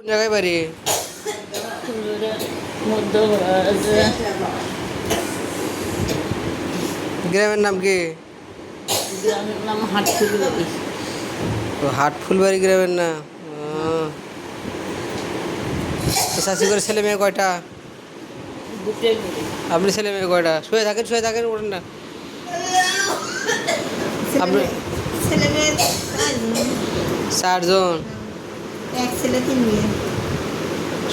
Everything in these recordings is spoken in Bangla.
কোন জায়গায় বাড়ি? গ্রামের নাম কি? গ্রামের নাম হাটফুলবাড়ি। হাটফুলবাড়ি গ্রামের না? শাশি করে ছেলে মেয়ে কয়টা? দুটোই করি। আপনি ছেলে মেয়ে কয়টা? শুয়ে থাকেন ওঠেন না। আপনি ছেলে মেয়ে 4 জন? এক ছেলে 3 মেয়ে।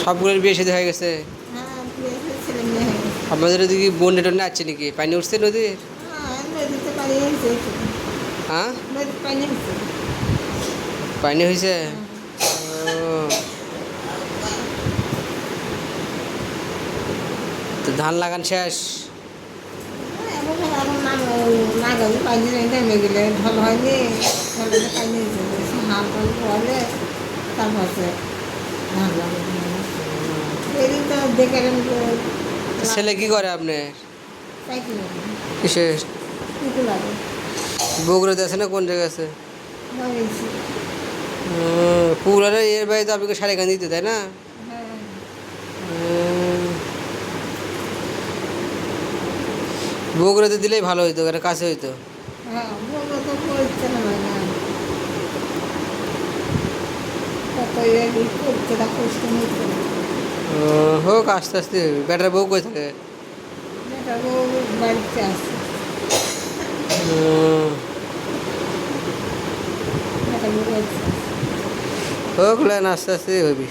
সবগুলোর বিয়ে শাদী হয়ে গেছে? হ্যাঁ, বিয়ে হয়ে ছেলে মেয়ে হয়ে গেছে। আপনাদের ওদিকে বন্যা টন্যা আছে নাকি? পানি উঠছে নদী? হ্যাঁ, নদীতে পানি হয়েছে। হ্যাঁ, নদীতে পানি হয়েছে। পানি হয়েছে। তো ধান লাগান শেষ? এখন এখন নাগালে পানি নেমে গেলে ঢল হয়নি, ঢলে পানি হয়েছে। হাল টাল পড়লে তারপর ধান লাগানো এদিন তো দেখলাম তো ছেলে কি করে আপনি? সাইকেল কিসে? কুকুর লাগে বগুড়াতে আছে না কোন জায়গায় আছে? বাড়িয়েছি। পুকুরে এর বাইরে তো আপনাকে সাড়ে গান দিতে তাই না? হ্যাঁ, বগুড়াতে দিলেই ভালো হইতো, কারণ কাছে হইতো। হ্যাঁ, বলবো তো করছে না হয় না। কত করছে তা কষ্ট হচ্ছে না। হোক আস্তে আস্তে। বেটার বউ কই থাকে? বেটা বউ বাড়িতে আসছে। বেটা বউ বাড়িতে আসছে। হোক লাইন আস্তে আস্তে হইবি।